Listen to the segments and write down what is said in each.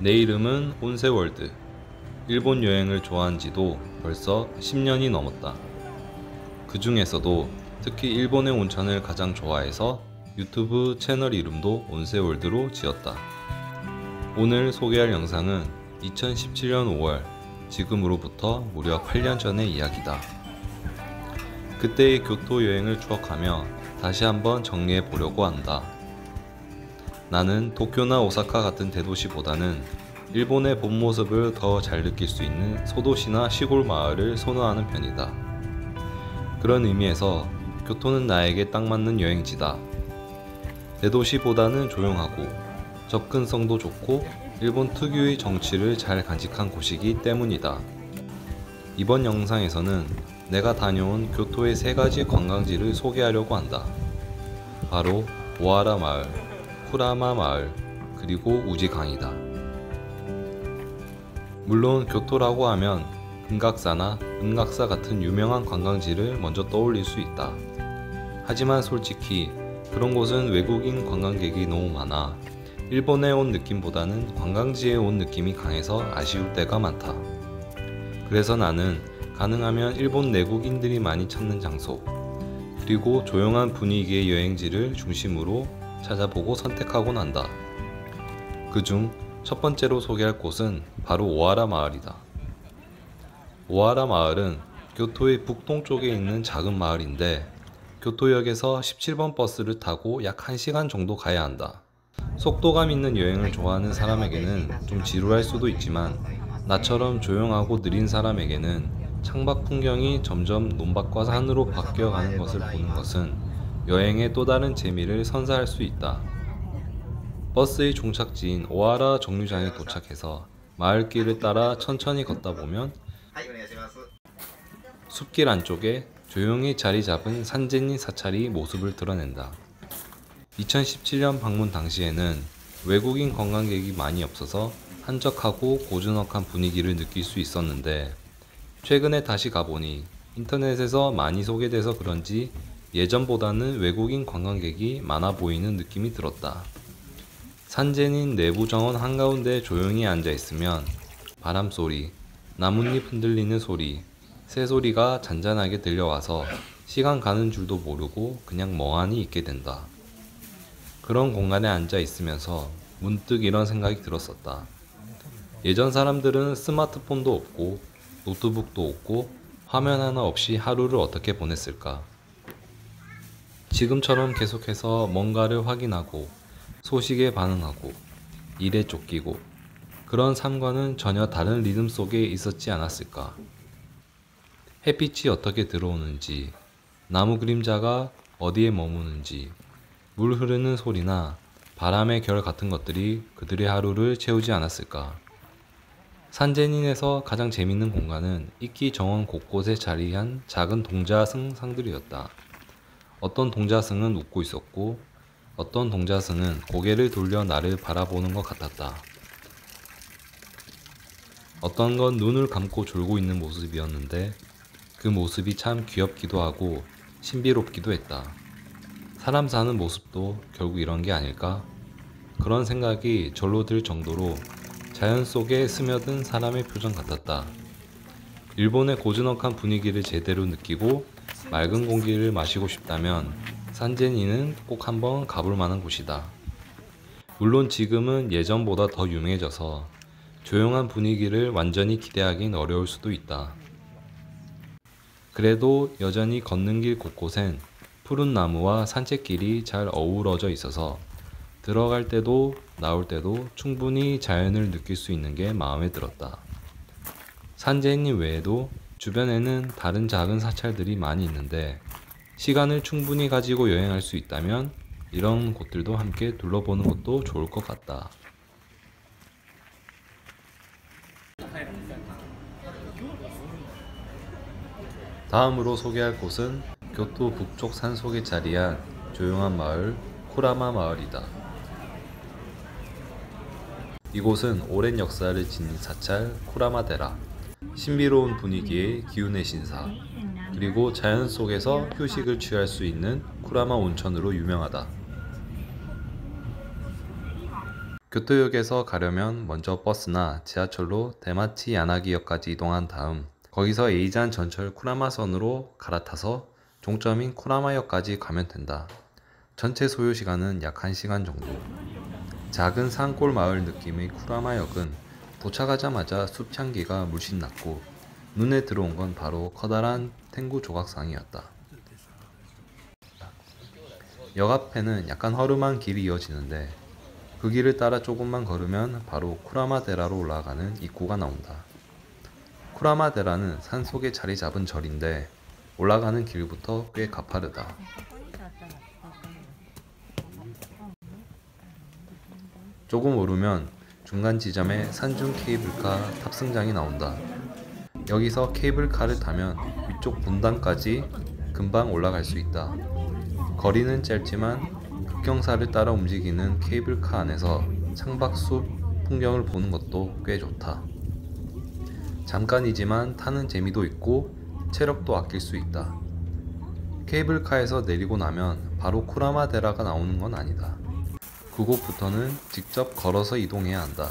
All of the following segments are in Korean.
내 이름은 온세월드. 일본 여행을 좋아한 지도 벌써 10년이 넘었다. 그 중에서도 특히 일본의 온천을 가장 좋아해서 유튜브 채널 이름도 온세월드로 지었다. 오늘 소개할 영상은 2017년 5월, 지금으로부터 무려 8년 전의 이야기다. 그때의 교토 여행을 추억하며 다시 한번 정리해 보려고 한다. 나는 도쿄나 오사카 같은 대도시보다는 일본의 본 모습을 더 잘 느낄 수 있는 소도시나 시골 마을을 선호하는 편이다. 그런 의미에서 교토는 나에게 딱 맞는 여행지다. 대도시보다는 조용하고 접근성도 좋고 일본 특유의 정치를 잘 간직한 곳이기 때문이다. 이번 영상에서는 내가 다녀온 교토의 3가지 관광지를 소개하려고 한다. 바로 오하라 마을, 쿠라마 마을, 그리고 우지강이다. 물론 교토라고 하면 금각사나 은각사 같은 유명한 관광지를 먼저 떠올릴 수 있다. 하지만 솔직히 그런 곳은 외국인 관광객이 너무 많아 일본에 온 느낌보다는 관광지에 온 느낌이 강해서 아쉬울 때가 많다. 그래서 나는 가능하면 일본 내국인들이 많이 찾는 장소, 그리고 조용한 분위기의 여행지를 중심으로 찾아보고 선택하곤 한다. 그중 첫 번째로 소개할 곳은 바로 오하라 마을이다. 오하라 마을은 교토의 북동쪽에 있는 작은 마을인데 교토역에서 17번 버스를 타고 약 1시간 정도 가야 한다. 속도감 있는 여행을 좋아하는 사람에게는 좀 지루할 수도 있지만 나처럼 조용하고 느린 사람에게는 창밖 풍경이 점점 논밭과 산으로 바뀌어가는 것을 보는 것은 여행의 또 다른 재미를 선사할 수 있다. 버스의 종착지인 오하라 정류장에 도착해서 마을길을 따라 천천히 걷다 보면 숲길 안쪽에 조용히 자리 잡은 산제니 사찰이 모습을 드러낸다. 2017년 방문 당시에는 외국인 관광객이 많이 없어서 한적하고 고즈넉한 분위기를 느낄 수 있었는데 최근에 다시 가보니 인터넷에서 많이 소개돼서 그런지 예전보다는 외국인 관광객이 많아 보이는 느낌이 들었다. 산제닌 내부 정원 한가운데 조용히 앉아 있으면 바람소리, 나뭇잎 흔들리는 소리, 새소리가 잔잔하게 들려와서 시간 가는 줄도 모르고 그냥 멍하니 있게 된다. 그런 공간에 앉아 있으면서 문득 이런 생각이 들었었다. 예전 사람들은 스마트폰도 없고 노트북도 없고 화면 하나 없이 하루를 어떻게 보냈을까? 지금처럼 계속해서 뭔가를 확인하고 소식에 반응하고 일에 쫓기고 그런 삶과는 전혀 다른 리듬 속에 있었지 않았을까? 햇빛이 어떻게 들어오는지, 나무 그림자가 어디에 머무는지, 물 흐르는 소리나 바람의 결 같은 것들이 그들의 하루를 채우지 않았을까? 산제닌에서 가장 재밌는 공간은 이끼 정원 곳곳에 자리한 작은 동자승 상들이었다. 어떤 동자승은 웃고 있었고 어떤 동자승은 고개를 돌려 나를 바라보는 것 같았다. 어떤 건 눈을 감고 졸고 있는 모습이었는데 그 모습이 참 귀엽기도 하고 신비롭기도 했다. 사람 사는 모습도 결국 이런 게 아닐까? 그런 생각이 절로 들 정도로 자연 속에 스며든 사람의 표정 같았다. 일본의 고즈넉한 분위기를 제대로 느끼고 맑은 공기를 마시고 싶다면 산제니는 꼭 한번 가볼 만한 곳이다. 물론 지금은 예전보다 더 유명해져서 조용한 분위기를 완전히 기대하긴 어려울 수도 있다. 그래도 여전히 걷는 길 곳곳엔 푸른 나무와 산책길이 잘 어우러져 있어서 들어갈 때도 나올 때도 충분히 자연을 느낄 수 있는 게 마음에 들었다. 산제니 외에도 주변에는 다른 작은 사찰들이 많이 있는데 시간을 충분히 가지고 여행할 수 있다면 이런 곳들도 함께 둘러보는 것도 좋을 것 같다. 다음으로 소개할 곳은 교토 북쪽 산속에 자리한 조용한 마을 쿠라마 마을이다. 이곳은 오랜 역사를 지닌 사찰 쿠라마데라, 신비로운 분위기의 기운의 신사, 그리고 자연 속에서 휴식을 취할 수 있는 쿠라마 온천으로 유명하다. 교토역에서 가려면 먼저 버스나 지하철로 대마치 야나기역까지 이동한 다음 거기서 에이잔 전철 쿠라마선으로 갈아타서 종점인 쿠라마역까지 가면 된다. 전체 소요 시간은 약 1시간 정도. 작은 산골 마을 느낌의 쿠라마역은 도착하자마자 숲향기가 물씬 났고 눈에 들어온 건 바로 커다란 탱구 조각상이었다. 역 앞에는 약간 허름한 길이 이어지는데 그 길을 따라 조금만 걸으면 바로 쿠라마데라로 올라가는 입구가 나온다. 쿠라마데라는 산속에 자리 잡은 절인데 올라가는 길부터 꽤 가파르다. 조금 오르면 중간 지점에 산중 케이블카 탑승장이 나온다. 여기서 케이블카를 타면 위쪽 본당까지 금방 올라갈 수 있다. 거리는 짧지만 급경사를 따라 움직이는 케이블카 안에서 창밖숲 풍경을 보는 것도 꽤 좋다. 잠깐이지만 타는 재미도 있고 체력도 아낄 수 있다. 케이블카에서 내리고 나면 바로 쿠라마데라가 나오는 건 아니다. 그곳부터는 직접 걸어서 이동해야 한다.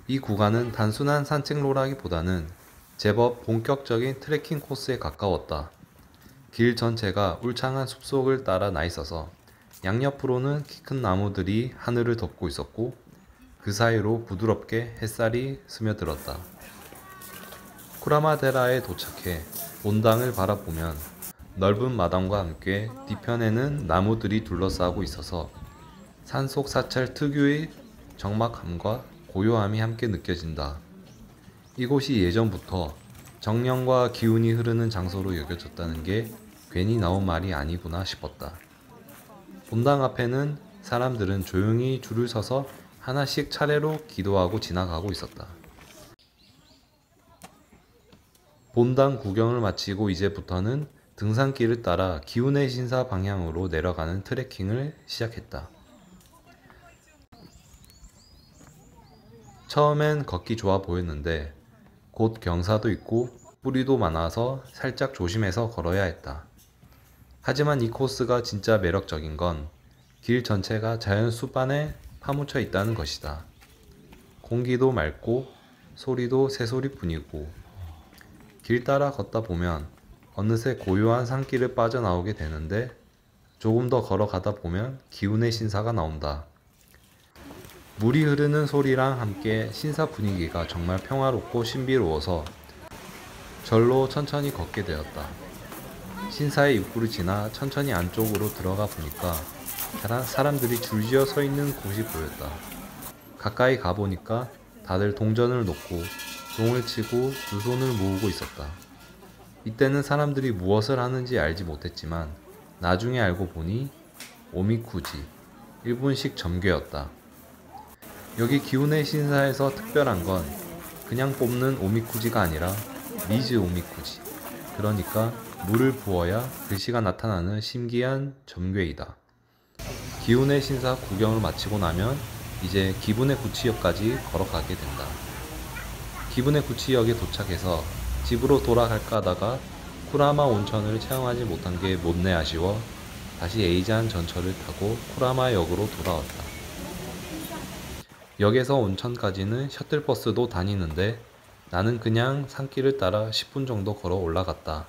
이 구간은 단순한 산책로라기보다는 제법 본격적인 트레킹 코스에 가까웠다. 길 전체가 울창한 숲속을 따라 나 있어서 양옆으로는 키 큰 나무들이 하늘을 덮고 있었고 그 사이로 부드럽게 햇살이 스며들었다. 쿠라마데라에 도착해 본당을 바라보면 넓은 마당과 함께 뒤편에는 나무들이 둘러싸고 있어서 산속 사찰 특유의 적막함과 고요함이 함께 느껴진다. 이곳이 예전부터 정령과 기운이 흐르는 장소로 여겨졌다는 게 괜히 나온 말이 아니구나 싶었다. 본당 앞에는 사람들은 조용히 줄을 서서 하나씩 차례로 기도하고 지나가고 있었다. 본당 구경을 마치고 이제부터는 등산길을 따라 기운의 신사 방향으로 내려가는 트레킹을 시작했다. 처음엔 걷기 좋아 보였는데 곧 경사도 있고 뿌리도 많아서 살짝 조심해서 걸어야 했다. 하지만 이 코스가 진짜 매력적인 건 길 전체가 자연 숲 안에 파묻혀 있다는 것이다. 공기도 맑고 소리도 새소리뿐이고 길 따라 걷다 보면 어느새 고요한 산길을 빠져나오게 되는데 조금 더 걸어가다 보면 기운의 신사가 나온다. 물이 흐르는 소리랑 함께 신사 분위기가 정말 평화롭고 신비로워서 절로 천천히 걷게 되었다. 신사의 입구를 지나 천천히 안쪽으로 들어가 보니까 사람들이 줄지어 서 있는 곳이 보였다. 가까이 가보니까 다들 동전을 놓고 종을 치고 두 손을 모으고 있었다. 이때는 사람들이 무엇을 하는지 알지 못했지만 나중에 알고 보니 오미쿠지, 일본식 점괘였다. 여기 기운의 신사에서 특별한 건 그냥 뽑는 오미쿠지가 아니라 미즈 오미쿠지, 그러니까 물을 부어야 글씨가 나타나는 신기한 점괘이다. 기운의 신사 구경을 마치고 나면 이제 기분의 구치역까지 걸어가게 된다. 기분의 구치역에 도착해서 집으로 돌아갈까 하다가 쿠라마 온천을 체험하지 못한 게 못내 아쉬워 다시 에이잔 전철을 타고 쿠라마 역으로 돌아왔다. 역에서 온천까지는 셔틀버스도 다니는데 나는 그냥 산길을 따라 10분 정도 걸어 올라갔다.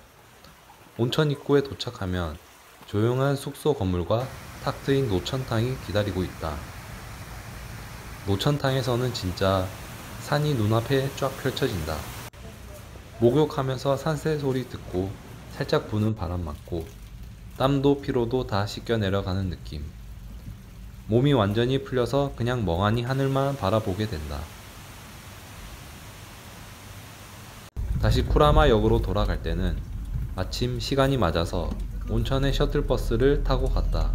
온천 입구에 도착하면 조용한 숙소 건물과 탁 트인 노천탕이 기다리고 있다. 노천탕에서는 진짜 산이 눈앞에 쫙 펼쳐진다. 목욕하면서 산새 소리 듣고 살짝 부는 바람 맞고 땀도 피로도 다 씻겨 내려가는 느낌. 몸이 완전히 풀려서 그냥 멍하니 하늘만 바라보게 된다. 다시 쿠라마 역으로 돌아갈 때는 마침 시간이 맞아서 온천에 셔틀버스를 타고 갔다.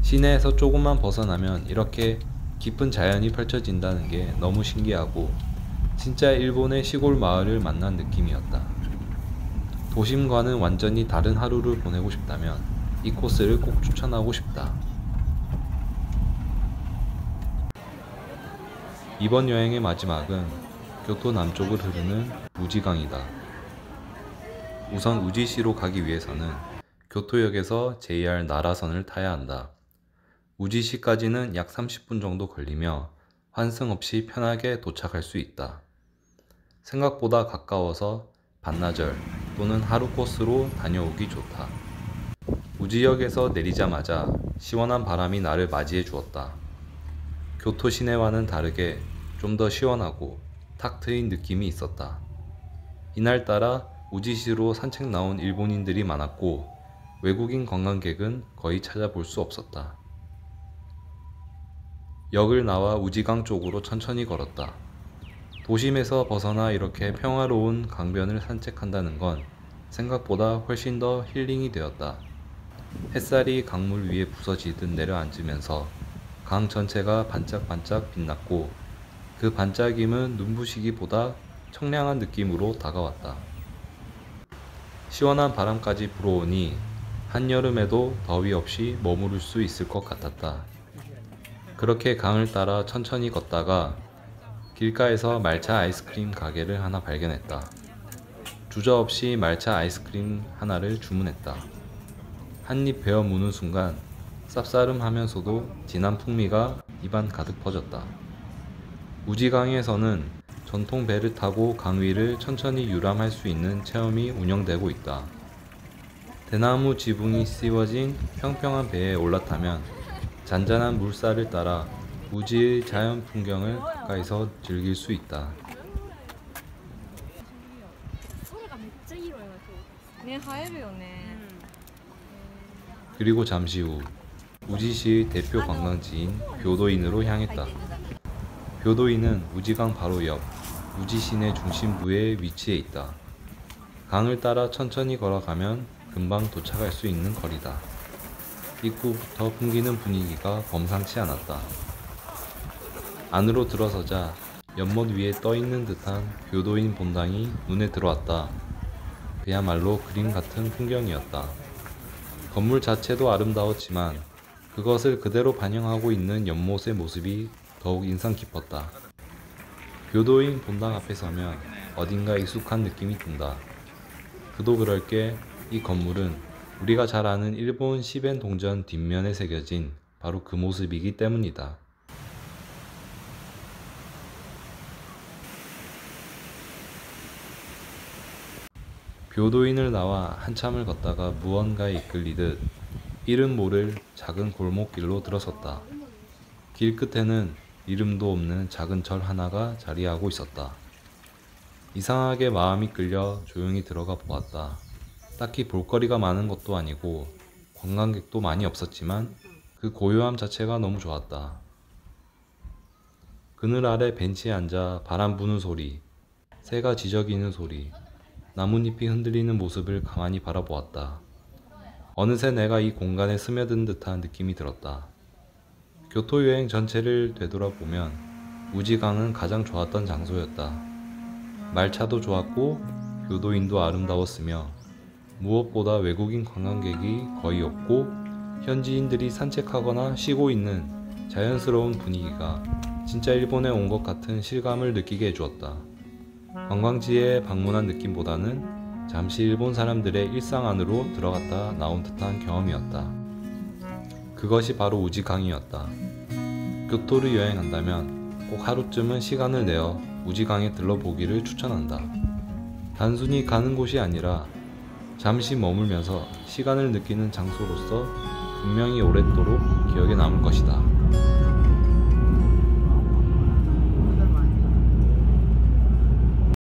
시내에서 조금만 벗어나면 이렇게 깊은 자연이 펼쳐진다는 게 너무 신기하고 진짜 일본의 시골 마을을 만난 느낌이었다. 도심과는 완전히 다른 하루를 보내고 싶다면 이 코스를 꼭 추천하고 싶다. 이번 여행의 마지막은 교토 남쪽을 흐르는 우지강이다. 우선 우지시로 가기 위해서는 교토역에서 JR 나라선을 타야 한다. 우지시까지는 약 30분 정도 걸리며 환승 없이 편하게 도착할 수 있다. 생각보다 가까워서 반나절 또는 하루 코스로 다녀오기 좋다. 우지역에서 내리자마자 시원한 바람이 나를 맞이해 주었다. 교토 시내와는 다르게 좀 더 시원하고 탁 트인 느낌이 있었다. 이날따라 우지시로 산책 나온 일본인들이 많았고 외국인 관광객은 거의 찾아볼 수 없었다. 역을 나와 우지강 쪽으로 천천히 걸었다. 도심에서 벗어나 이렇게 평화로운 강변을 산책한다는 건 생각보다 훨씬 더 힐링이 되었다. 햇살이 강물 위에 부서지듯 내려앉으면서 강 전체가 반짝반짝 빛났고 그 반짝임은 눈부시기보다 청량한 느낌으로 다가왔다. 시원한 바람까지 불어오니 한여름에도 더위 없이 머무를 수 있을 것 같았다. 그렇게 강을 따라 천천히 걷다가 길가에서 말차 아이스크림 가게를 하나 발견했다. 주저없이 말차 아이스크림 하나를 주문했다. 한입 베어 무는 순간 쌉싸름하면서도 진한 풍미가 입안 가득 퍼졌다. 우지강에서는 전통 배를 타고 강 위를 천천히 유람할 수 있는 체험이 운영되고 있다. 대나무 지붕이 씌워진 평평한 배에 올라타면 잔잔한 물살을 따라 우지의 자연 풍경을 가까이서 즐길 수 있다. 그리고 잠시 후 우지시의 대표 관광지인 교도인으로 향했다. 교도인은 우지강 바로 옆 우지 시내 중심부에 위치해 있다. 강을 따라 천천히 걸어가면 금방 도착할 수 있는 거리다. 입구부터 풍기는 분위기가 범상치 않았다. 안으로 들어서자 연못 위에 떠있는 듯한 교도인 본당이 눈에 들어왔다. 그야말로 그림 같은 풍경이었다. 건물 자체도 아름다웠지만 그것을 그대로 반영하고 있는 연못의 모습이 더욱 인상 깊었다. 교도인 본당 앞에 서면 어딘가 익숙한 느낌이 든다. 그도 그럴 게 이 건물은 우리가 잘 아는 일본 시벤 동전 뒷면에 새겨진 바로 그 모습이기 때문이다. 교도인을 나와 한참을 걷다가 무언가에 이끌리듯 이름 모를 작은 골목길로 들어섰다. 길 끝에는 이름도 없는 작은 절 하나가 자리하고 있었다. 이상하게 마음이 끌려 조용히 들어가 보았다. 딱히 볼거리가 많은 것도 아니고 관광객도 많이 없었지만 그 고요함 자체가 너무 좋았다. 그늘 아래 벤치에 앉아 바람 부는 소리, 새가 지저귀는 소리, 나뭇잎이 흔들리는 모습을 가만히 바라보았다. 어느새 내가 이 공간에 스며든 듯한 느낌이 들었다. 교토 여행 전체를 되돌아보면 우지강은 가장 좋았던 장소였다. 말차도 좋았고 교도인도 아름다웠으며 무엇보다 외국인 관광객이 거의 없고 현지인들이 산책하거나 쉬고 있는 자연스러운 분위기가 진짜 일본에 온 것 같은 실감을 느끼게 해주었다. 관광지에 방문한 느낌보다는 잠시 일본 사람들의 일상 안으로 들어갔다 나온 듯한 경험이었다. 그것이 바로 우지강이었다. 교토를 여행한다면 꼭 하루쯤은 시간을 내어 우지강에 들러보기를 추천한다. 단순히 가는 곳이 아니라 잠시 머물면서 시간을 느끼는 장소로서 분명히 오랫도록 기억에 남을 것이다.